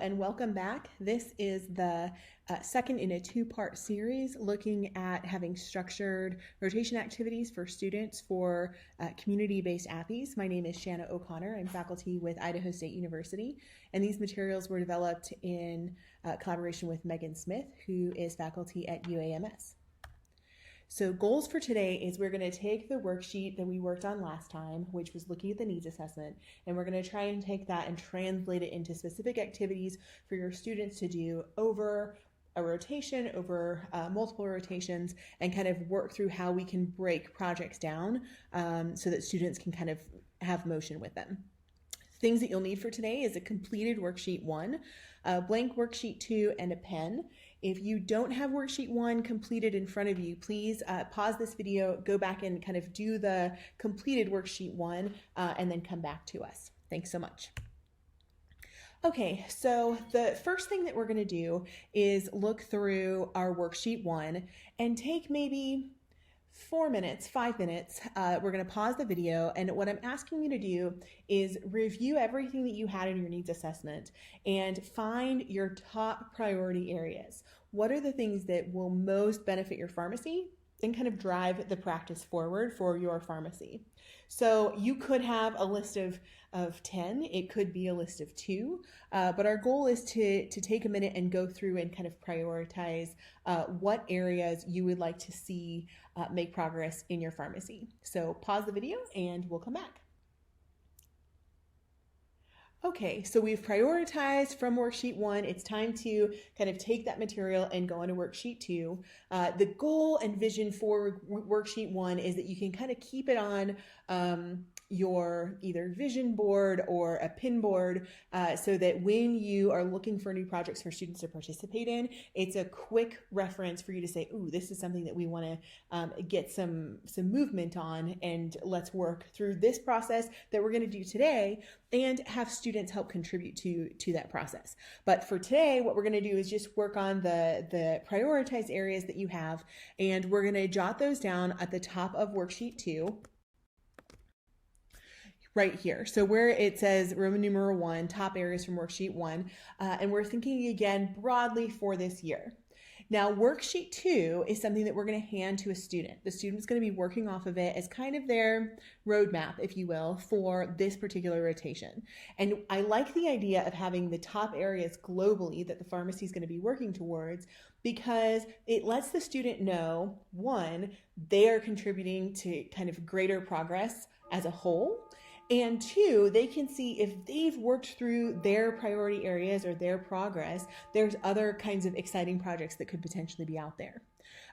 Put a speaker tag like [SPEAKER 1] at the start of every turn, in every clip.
[SPEAKER 1] and welcome back. This is the second in a two-part series looking at having structured rotation activities for students for community-based APPEs. My name is Shanna O'Connor. I'm faculty with Idaho State University, and these materials were developed in collaboration with Megan Smith, who is faculty at UAMS. So goals for today is we're going to take the worksheet that we worked on last time, which was looking at the needs assessment, and we're going to try and take that and translate it into specific activities for your students to do over a rotation, over multiple rotations, and kind of work through how we can break projects down so that students can kind of have motion with them. Things that you'll need for today is a completed worksheet 1, a blank worksheet 2, and a pen. If you don't have worksheet 1 completed in front of you, please pause this video, go back and kind of do the completed worksheet 1, and then come back to us. Thanks so much. Okay, so the first thing that we're going to do is look through our worksheet 1 and take maybe 4 minutes, 5 minutes. We're going to pause the video, and what I'm asking you to do is review everything that you had in your needs assessment and find your top priority areas. What are the things that will most benefit your pharmacy and kind of drive the practice forward for your pharmacy? So you could have a list of 10, it could be a list of 2, but our goal is to take a minute and go through and kind of prioritize what areas you would like to see make progress in your pharmacy. So pause the video and we'll come back. Okay, so we've prioritized from worksheet 1. It's time to kind of take that material and go into worksheet 2. The goal and vision for worksheet 1 is that you can kind of keep it on your either vision board or a pin board so that when you are looking for new projects for students to participate in, it's a quick reference for you to say, ooh, this is something that we want to get some movement on, and let's work through this process that we're going to do today and have students help contribute to that process. But for today, what we're going to do is just work on the prioritized areas that you have, and we're going to jot those down at the top of worksheet 2. Right here. So where it says Roman numeral 1, top areas from worksheet 1, and we're thinking again broadly for this year. Now, worksheet 2 is something that we're going to hand to a student. The student's going to be working off of it as kind of their roadmap, if you will, for this particular rotation. And I like the idea of having the top areas globally that the pharmacy is going to be working towards, because it lets the student know, 1, they are contributing to kind of greater progress as a whole, and 2, they can see if they've worked through their priority areas or their progress, there's other kinds of exciting projects that could potentially be out there.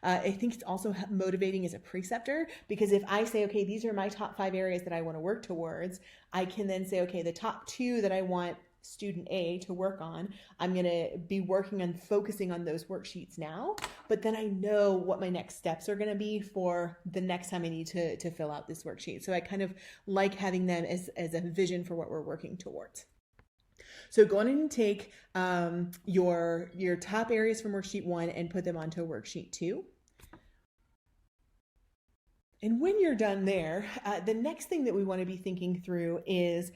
[SPEAKER 1] I think it's also motivating as a preceptor, because if I say, okay, these are my top 5 areas that I want to work towards, I can then say, okay, the top 2 that I want student A to work on, I'm going to be working on focusing on those worksheets now, but then I know what my next steps are going to be for the next time I need to fill out this worksheet. So I kind of like having them as a vision for what we're working towards. So go on and take your top areas from worksheet 1 and put them onto worksheet 2. And when you're done there, the next thing that we want to be thinking through is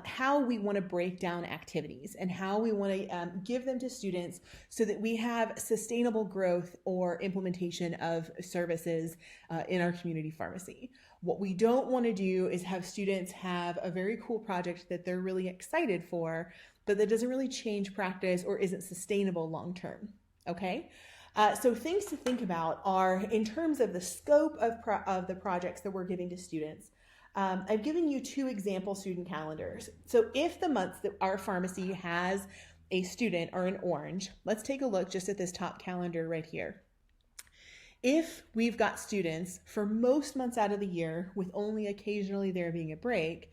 [SPEAKER 1] how we want to break down activities and how we want to give them to students so that we have sustainable growth or implementation of services in our community pharmacy. What we don't want to do is have students have a very cool project that they're really excited for, but that doesn't really change practice or isn't sustainable long term, okay? So things to think about are, in terms of the scope of the projects that we're giving to students, I've given you 2 example student calendars. So if the months that our pharmacy has a student are in orange, let's take a look just at this top calendar right here. If we've got students for most months out of the year, with only occasionally there being a break,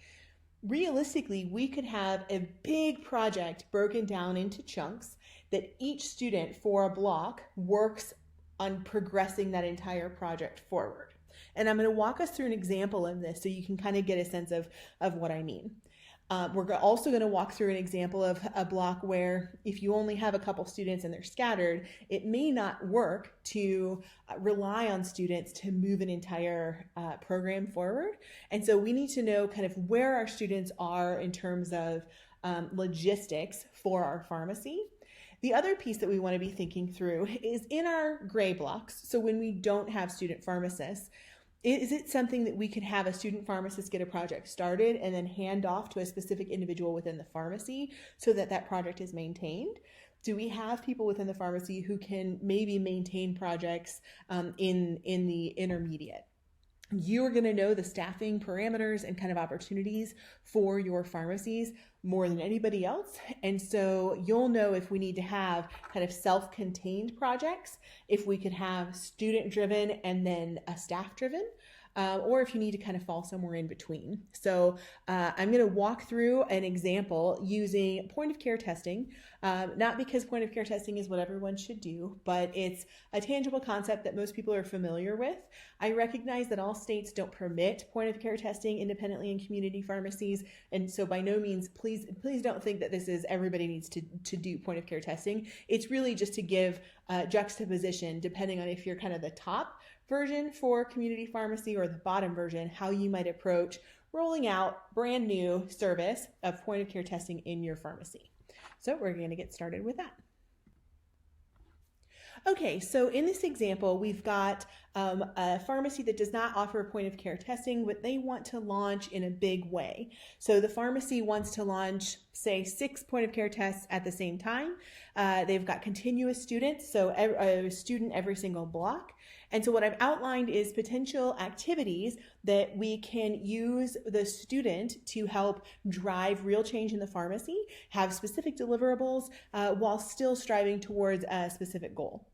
[SPEAKER 1] realistically, we could have a big project broken down into chunks that each student for a block works on progressing that entire project forward. And I'm going to walk us through an example of this so you can kind of get a sense of what I mean. We're also going to walk through an example of a block where if you only have a couple students and they're scattered, it may not work to rely on students to move an entire program forward. And so we need to know kind of where our students are in terms of logistics for our pharmacy. The other piece that we want to be thinking through is in our gray blocks. So when we don't have student pharmacists, is it something that we could have a student pharmacist get a project started and then hand off to a specific individual within the pharmacy so that that project is maintained? Do we have people within the pharmacy who can maybe maintain projects in the intermediate? You're going to know the staffing parameters and kind of opportunities for your pharmacies more than anybody else. And so you'll know if we need to have kind of self-contained projects, if we could have student-driven and then a staff-driven, or if you need to kind of fall somewhere in between. So I'm going to walk through an example using point of care testing, not because point of care testing is what everyone should do, but it's a tangible concept that most people are familiar with. I recognize that all states don't permit point of care testing independently in community pharmacies. And so by no means, please don't think that this is everybody needs to do point of care testing. It's really just to give juxtaposition depending on if you're kind of the top version for community pharmacy or the bottom version, how you might approach rolling out brand new service of point of care testing in your pharmacy. So we're going to get started with that. Okay, so in this example, we've got a pharmacy that does not offer point of care testing, but they want to launch in a big way. So the pharmacy wants to launch, say, 6 point of care tests at the same time. They've got continuous students, so a student every single block. And so what I've outlined is potential activities that we can use the student to help drive real change in the pharmacy, have specific deliverables while still striving towards a specific goal.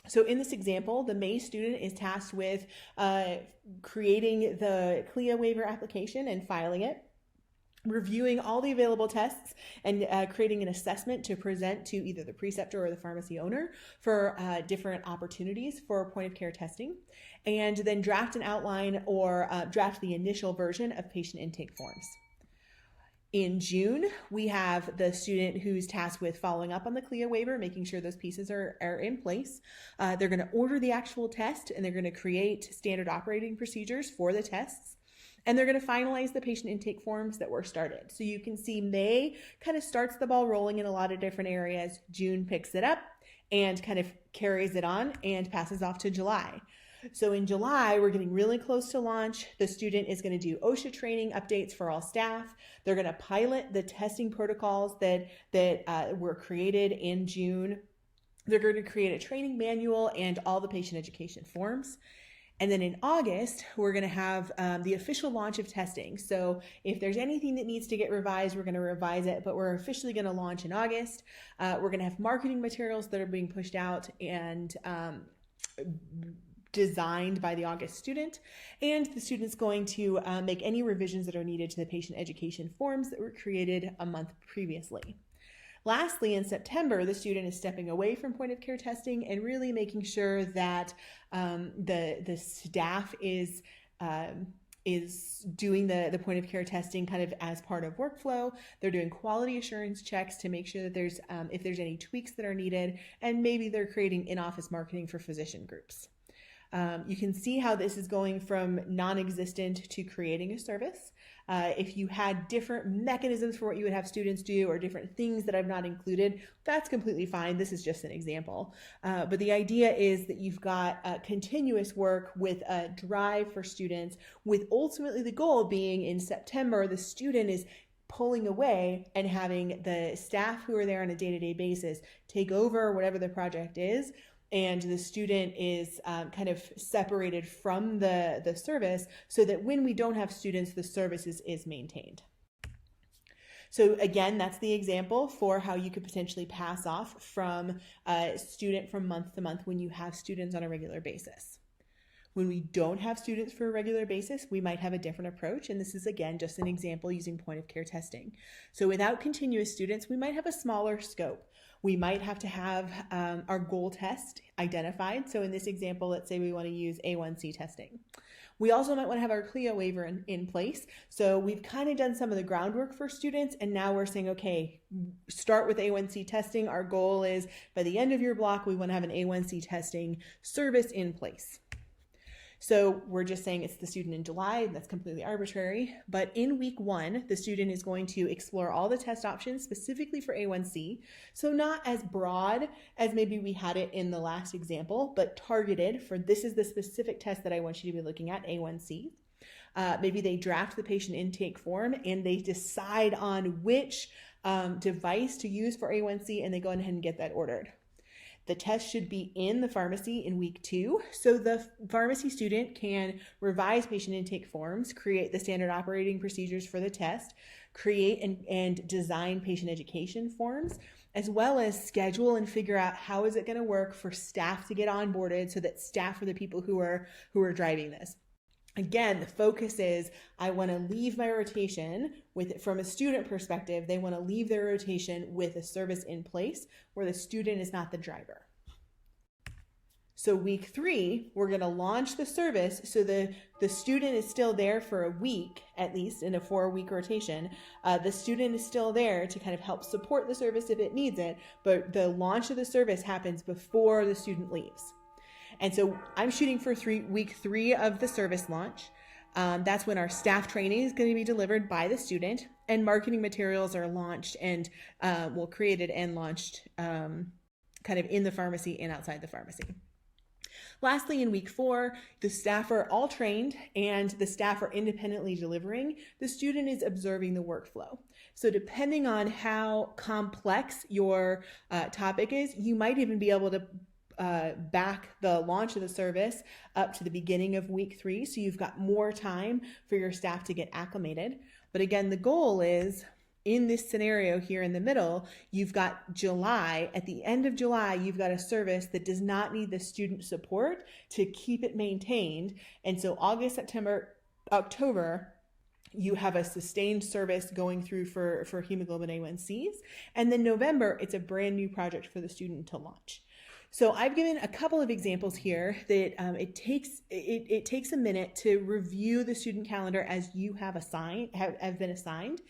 [SPEAKER 1] So in this example, the May student is tasked with creating the CLIA waiver application and filing it, reviewing all the available tests and creating an assessment to present to either the preceptor or the pharmacy owner for different opportunities for point of care testing, and then draft an outline or draft the initial version of patient intake forms. In June, we have the student who's tasked with following up on the CLIA waiver, making sure those pieces are in place. They're going to order the actual test, and they're going to create standard operating procedures for the tests. And they're going to finalize the patient intake forms that were started. So you can see May kind of starts the ball rolling in a lot of different areas. June picks it up and kind of carries it on and passes off to July. So in July, we're getting really close to launch. The student is going to do OSHA training updates for all staff. They're going to pilot the testing protocols that were created in June. They're going to create a training manual and all the patient education forms. And then in August, we're going to have the official launch of testing. So if there's anything that needs to get revised, we're going to revise it, but we're officially going to launch in August. We're going to have marketing materials that are being pushed out and designed by the August student, and the student's going to make any revisions that are needed to the patient education forms that were created a month previously. Lastly, in September, the student is stepping away from point of care testing and really making sure that the staff is doing the point of care testing kind of as part of workflow. They're doing quality assurance checks to make sure that there's if there's any tweaks that are needed, and maybe they're creating in-office marketing for physician groups. You can see how this is going from non-existent to creating a service. If you had different mechanisms for what you would have students do or different things that I've not included, that's completely fine. This is just an example. But the idea is that you've got continuous work with a drive for students, with ultimately the goal being in September, the student is pulling away and having the staff who are there on a day-to-day basis take over whatever the project is, and the student is kind of separated from the service so that when we don't have students, the service is maintained. So again, that's the example for how you could potentially pass off from a student from month to month when you have students on a regular basis. When we don't have students for a regular basis, we might have a different approach. And this is, again, just an example using point of care testing. So without continuous students, we might have a smaller scope. We might have to have our goal test identified. So in this example, let's say we want to use A1C testing. We also might want to have our CLIA waiver in place. So we've kind of done some of the groundwork for students, and now we're saying, okay, start with A1C testing. Our goal is by the end of your block, we want to have an A1C testing service in place. So we're just saying it's the student in July, that's completely arbitrary. But in week 1, the student is going to explore all the test options specifically for A1C. So not as broad as maybe we had it in the last example, but targeted for this is the specific test that I want you to be looking at, A1C. Maybe they draft the patient intake form and they decide on which device to use for A1C, and they go ahead and get that ordered. The test should be in the pharmacy in week 2. So the pharmacy student can revise patient intake forms, create the standard operating procedures for the test, create and design patient education forms, as well as schedule and figure out how is it going to work for staff to get onboarded so that staff are the people who are driving this. Again, the focus is I want to leave my rotation with, from a student perspective, they want to leave their rotation with a service in place where the student is not the driver. So week 3, we're going to launch the service so the student is still there for a week, at least in a 4-week rotation. The student is still there to kind of help support the service if it needs it, but the launch of the service happens before the student leaves. And so I'm shooting for week 3 of the service launch. That's when our staff training is going to be delivered by the student, and marketing materials are launched and created and launched kind of in the pharmacy and outside the pharmacy. Lastly, in week 4, the staff are all trained and the staff are independently delivering. The student is observing the workflow. So depending on how complex your topic is, you might even be able to back the launch of the service up to the beginning of week 3. So you've got more time for your staff to get acclimated. But again, the goal is in this scenario here in the middle, you've got July. At the end of July, you've got a service that does not need the student support to keep it maintained. And so August, September, October, you have a sustained service going through for hemoglobin A1Cs. And then November, it's a brand new project for the student to launch. So I've given a couple of examples here that it takes a minute to review the student calendar as you have been assigned,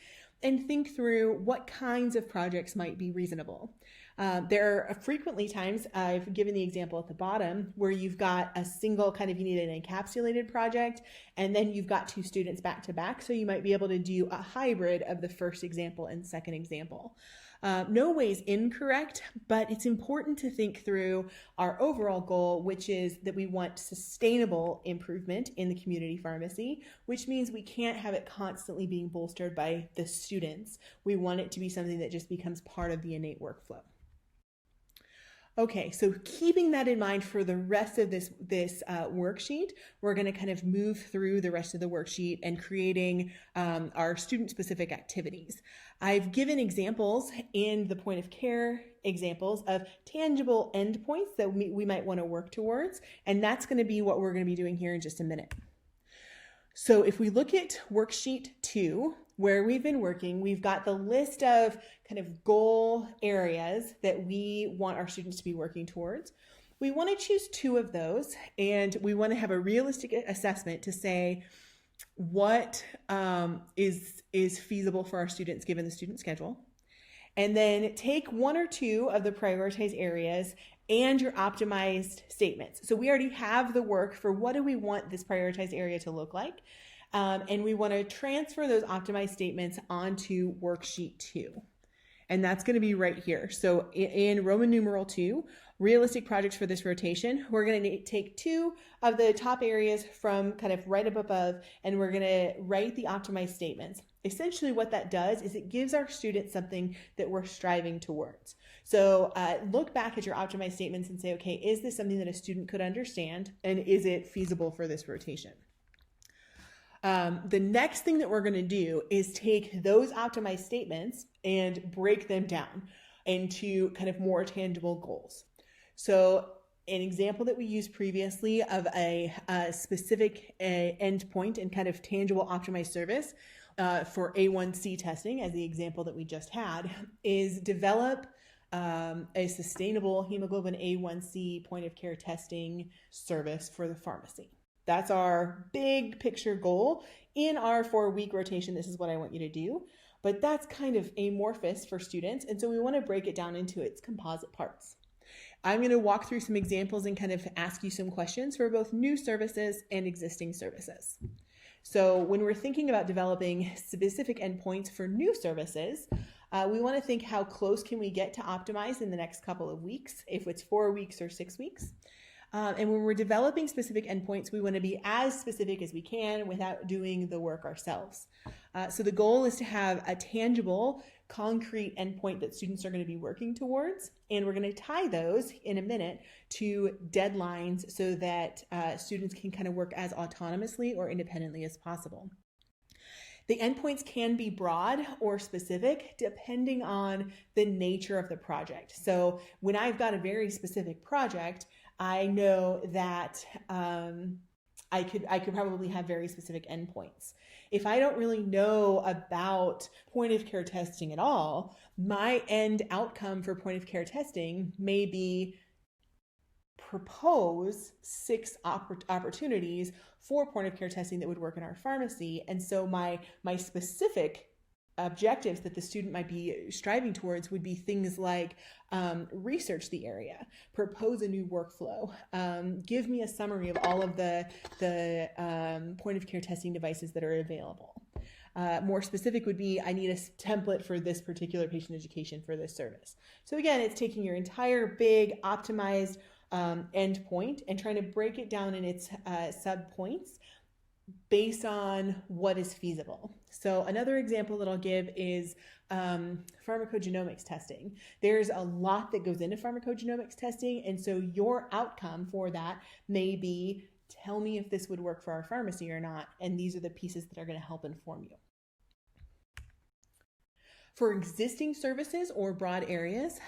[SPEAKER 1] and think through what kinds of projects might be reasonable. There are frequently times, I've given the example at the bottom, where you've got a single kind of, you need an encapsulated project, and then you've got 2 students back to back. So you might be able to do a hybrid of the first example and second example. No way is incorrect, but it's important to think through our overall goal, which is that we want sustainable improvement in the community pharmacy, which means we can't have it constantly being bolstered by the students. We want it to be something that just becomes part of the innate workflow. Okay, so keeping that in mind for the rest of this worksheet, we're going to kind of move through the rest of the worksheet and creating our student-specific activities. I've given examples in the point of care examples of tangible endpoints that we might want to work towards, and that's going to be what we're going to be doing here in just a minute. So if we look at worksheet 2, where we've been working, we've got the list of kind of goal areas that we want our students to be working towards. We want to choose 2 of those, and we want to have a realistic assessment to say what is feasible for our students given the student schedule. And then take 1 or 2 of the prioritized areas and your optimized statements. So we already have the work for what do we want this prioritized area to look like. And we want to transfer those optimized statements onto worksheet 2. And that's going to be right here. So in Roman numeral 2, realistic projects for this rotation, we're going to take 2 of the top areas from kind of right up above, and we're going to write the optimized statements. Essentially what that does is it gives our students something that we're striving towards. So look back at your optimized statements and say, okay, is this something that a student could understand, and is it feasible for this rotation? The next thing that we're going to do is take those optimized statements and break them down into kind of more tangible goals. So an example that we used previously of a specific endpoint and kind of tangible optimized service for A1C testing, as the example that we just had, is develop a sustainable hemoglobin A1C point of care testing service for the pharmacy. That's our big picture goal. In our 4-week rotation, this is what I want you to do. But that's kind of amorphous for students, and so we want to break it down into its composite parts. I'm going to walk through some examples and kind of ask you some questions for both new services and existing services. So when we're thinking about developing specific endpoints for new services, we want to think how close can we get to optimize in the next couple of weeks, if it's 4 weeks or 6 weeks. And when we're developing specific endpoints, we want to be as specific as we can without doing the work ourselves. So the goal is to have a tangible, concrete endpoint that students are going to be working towards, and we're going to tie those in a minute to deadlines so that students can kind of work as autonomously or independently as possible. The endpoints can be broad or specific depending on the nature of the project. So when I've got a very specific project, I know that I could probably have very specific endpoints. If I don't really know about point of care testing at all, my end outcome for point of care testing may be propose 6 opportunities for point of care testing that would work in our pharmacy. And so my specific objectives that the student might be striving towards would be things like research the area, propose a new workflow, give me a summary of all of the point of care testing devices that are available. More specific would be, I need a template for this particular patient education for this service. So again, it's taking your entire big optimized endpoint and trying to break it down in its sub-points based on what is feasible. So another example that I'll give is pharmacogenomics testing. There's a lot that goes into pharmacogenomics testing, and so your outcome for that may be, tell me if this would work for our pharmacy or not, and these are the pieces that are going to help inform you. For existing services or broad areas,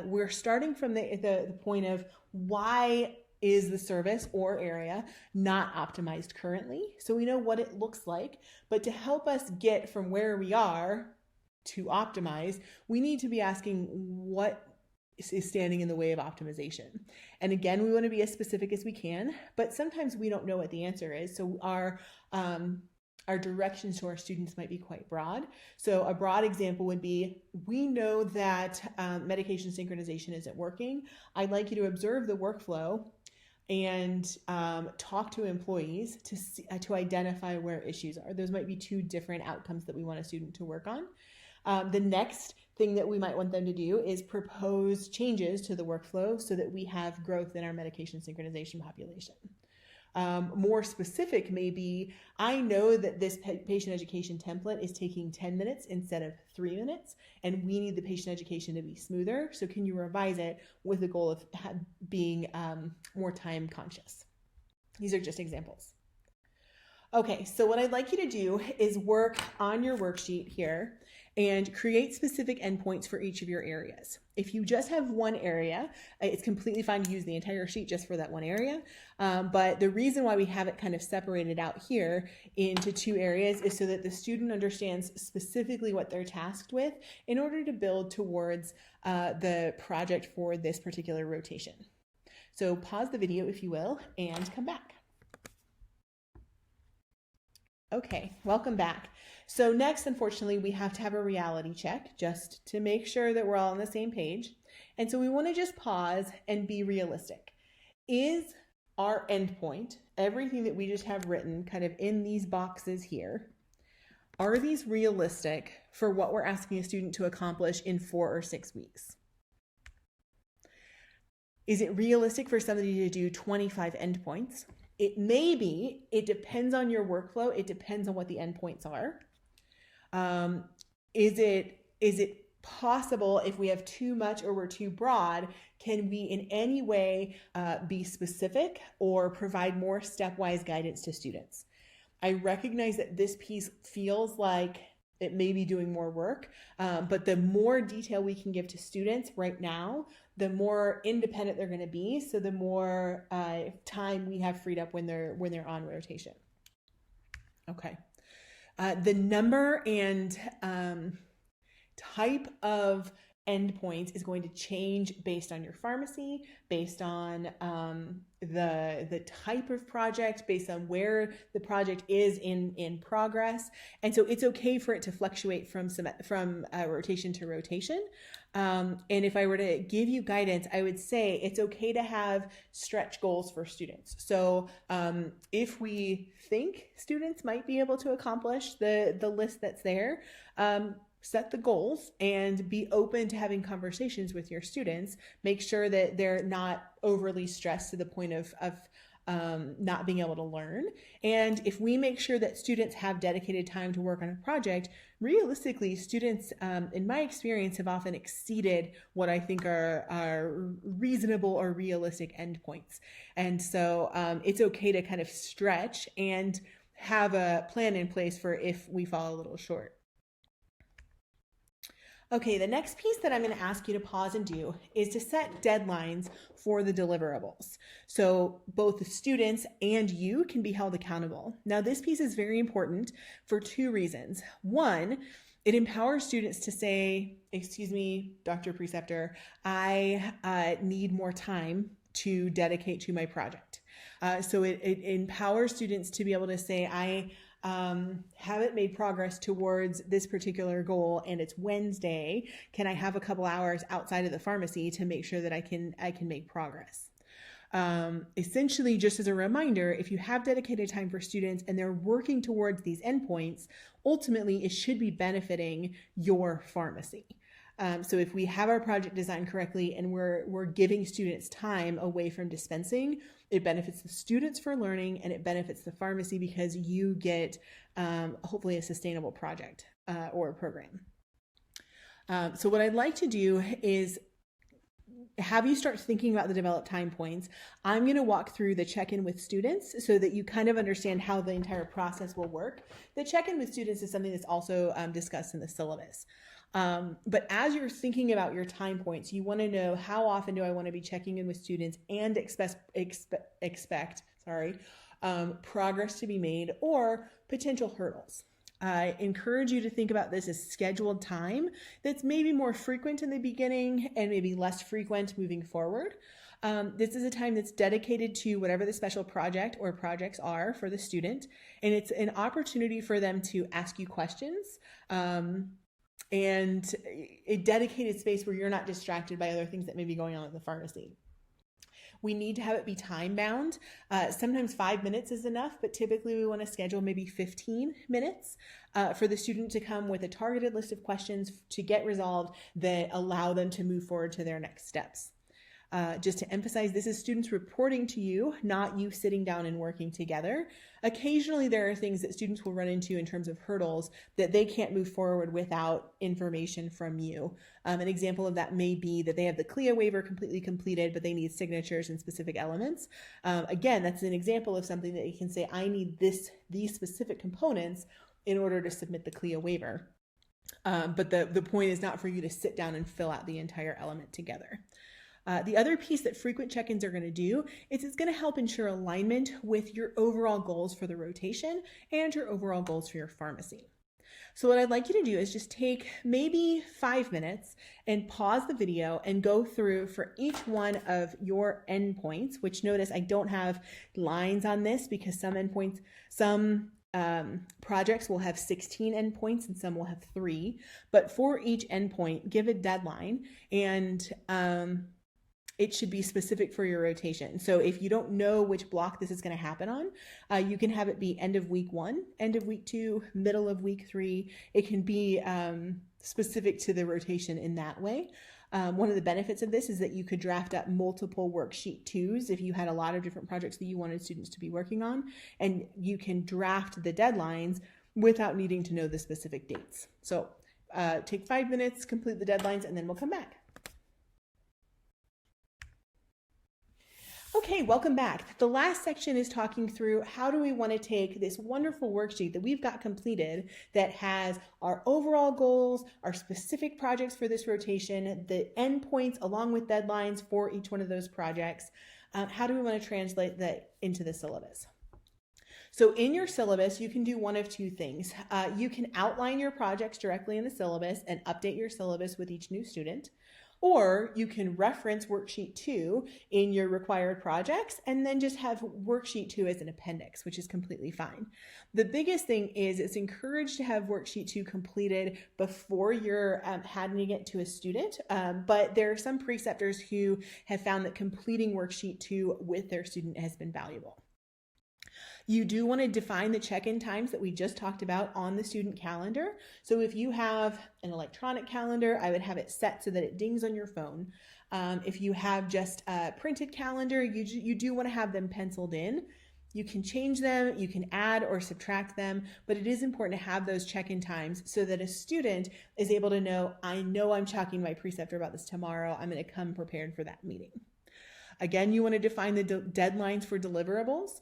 [SPEAKER 1] we're starting from the point of why is the service or area not optimized currently? So we know what it looks like, but to help us get from where we are to optimize, we need to be asking what is standing in the way of optimization. And again, we want to be as specific as we can, but sometimes we don't know what the answer is. So our directions to our students might be quite broad. So a broad example would be, we know that medication synchronization isn't working. I'd like you to observe the workflow and talk to employees to identify where issues are. Those might be 2 different outcomes that we want a student to work on. The next thing that we might want them to do is propose changes to the workflow so that we have growth in our medication synchronization population. More specific may be, I know that this patient education template is taking 10 minutes instead of 3 minutes, and we need the patient education to be smoother. So can you revise it with the goal of being more time conscious? These are just examples. Okay, so what I'd like you to do is work on your worksheet here and create specific endpoints for each of your areas. If you just have one area, it's completely fine to use the entire sheet just for that one area. But the reason why we have it kind of separated out here into 2 areas is so that the student understands specifically what they're tasked with in order to build towards the project for this particular rotation. So pause the video if you will and come back. Okay, welcome back. So next, unfortunately, we have to have a reality check just to make sure that we're all on the same page. And so we want to just pause and be realistic. Is our endpoint, everything that we just have written kind of in these boxes here, are these realistic for what we're asking a student to accomplish in 4 or 6 weeks? Is it realistic for somebody to do 25 endpoints? It may be. It depends on your workflow. It depends on what the endpoints are. Is it possible, if we have too much or we're too broad, can we in any way be specific or provide more stepwise guidance to students? I recognize that this piece feels like it may be doing more work, but the more detail we can give to students right now, the more independent they're going to be, so the more time we have freed up when they're on rotation. Okay. The number and type of endpoints is going to change based on your pharmacy, based on the type of project, based on where the project is in progress. And so it's okay for it to fluctuate from rotation to rotation. And if I were to give you guidance, I would say it's okay to have stretch goals for students. So if we think students might be able to accomplish the list that's there, set the goals and be open to having conversations with your students. Make sure that they're not overly stressed to the point of not being able to learn. And if we make sure that students have dedicated time to work on a project, realistically, students, in my experience, have often exceeded what I think are reasonable or realistic endpoints. And so it's okay to kind of stretch and have a plan in place for if we fall a little short. Okay, the next piece that I'm going to ask you to pause and do is to set deadlines for the deliverables. So both the students and you can be held accountable. Now, this piece is very important for two reasons. One, it empowers students to say, excuse me, Dr. Preceptor, I need more time to dedicate to my project. So it empowers students to be able to say, I haven't made progress towards this particular goal and it's Wednesday. Can I have a couple hours outside of the pharmacy to make sure that I can make progress? Essentially, just as a reminder, if you have dedicated time for students and they're working towards these endpoints, ultimately it should be benefiting your pharmacy. So if we have our project designed correctly and we're giving students time away from dispensing, it benefits the students for learning and it benefits the pharmacy because you get hopefully a sustainable project or a program. So what I'd like to do is have you start thinking about the developed time points. I'm going to walk through the check-in with students so that you kind of understand how the entire process will work. The check-in with students is something that's also discussed in the syllabus. But as you're thinking about your time points, you want to know how often do I want to be checking in with students and expect progress to be made or potential hurdles. I encourage you to think about this as scheduled time that's maybe more frequent in the beginning and maybe less frequent moving forward. This is a time that's dedicated to whatever the special project or projects are for the student, and it's an opportunity for them to ask you questions. And a dedicated space where you're not distracted by other things that may be going on at the pharmacy. We need to have it be time bound. Sometimes 5 minutes is enough, but typically we want to schedule maybe 15 minutes for the student to come with a targeted list of questions to get resolved that allow them to move forward to their next steps. Just to emphasize, this is students reporting to you, not you sitting down and working together. Occasionally, there are things that students will run into in terms of hurdles that they can't move forward without information from you. An example of that may be that they have the CLIA waiver completely completed, but they need signatures and specific elements. Again, that's an example of something that you can say, I need these specific components in order to submit the CLIA waiver. But the point is not for you to sit down and fill out the entire element together. The other piece that frequent check-ins are going to do is it's going to help ensure alignment with your overall goals for the rotation and your overall goals for your pharmacy. So what I'd like you to do is just take maybe 5 minutes and pause the video and go through for each one of your endpoints, which notice I don't have lines on this because some projects will have 16 endpoints and some will have 3, but for each endpoint, give a deadline and it should be specific for your rotation. So if you don't know which block this is going to happen on, you can have it be end of week 1, end of week 2, middle of week 3. It can be specific to the rotation in that way. One of the benefits of this is that you could draft up multiple worksheet 2s if you had a lot of different projects that you wanted students to be working on, and you can draft the deadlines without needing to know the specific dates. So take 5 minutes, complete the deadlines, and then we'll come back. Okay, welcome back. The last section is talking through how do we want to take this wonderful worksheet that we've got completed that has our overall goals, our specific projects for this rotation, the endpoints along with deadlines for each one of those projects. How do we want to translate that into the syllabus? So in your syllabus, you can do one of two things. You can outline your projects directly in the syllabus and update your syllabus with each new student. Or you can reference worksheet 2 in your required projects and then just have worksheet 2 as an appendix, which is completely fine. The biggest thing is it's encouraged to have worksheet 2 completed before you're handing it to a student, but there are some preceptors who have found that completing worksheet 2 with their student has been valuable. You do want to define the check-in times that we just talked about on the student calendar. So if you have an electronic calendar, I would have it set so that it dings on your phone. If you have just a printed calendar, you do want to have them penciled in. You can change them, you can add or subtract them, but it is important to have those check-in times so that a student is able to know, I know I'm talking to my preceptor about this tomorrow. I'm going to come prepared for that meeting. Again, you want to define the deadlines for deliverables.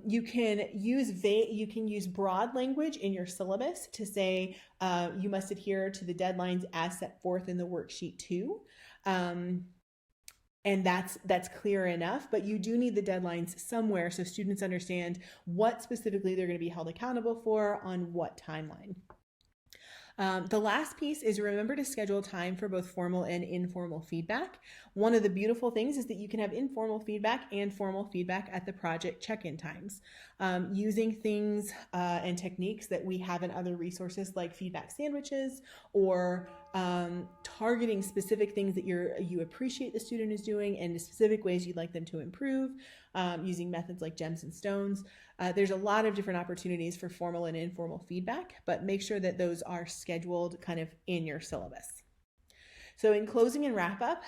[SPEAKER 1] You can use broad language in your syllabus to say you must adhere to the deadlines as set forth in the worksheet 2. And that's clear enough, but you do need the deadlines somewhere so students understand what specifically they're going to be held accountable for on what timeline. The last piece is remember to schedule time for both formal and informal feedback. One of the beautiful things is that you can have informal feedback and formal feedback at the project check-in times. Using things and techniques that we have in other resources like feedback sandwiches or targeting specific things that you appreciate the student is doing and the specific ways you'd like them to improve, using methods like gems and stones. There's a lot of different opportunities for formal and informal feedback, but make sure that those are scheduled kind of in your syllabus. So in closing and wrap up,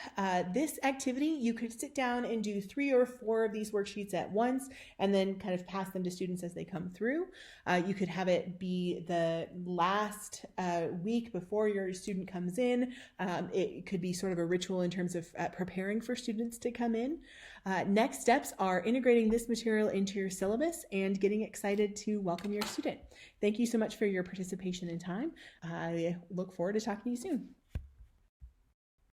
[SPEAKER 1] this activity, you could sit down and do 3 or 4 of these worksheets at once and then kind of pass them to students as they come through. You could have it be the last week before your student comes in. It could be sort of a ritual in terms of preparing for students to come in. Next steps are integrating this material into your syllabus and getting excited to welcome your student. Thank you so much for your participation and time. I look forward to talking to you soon.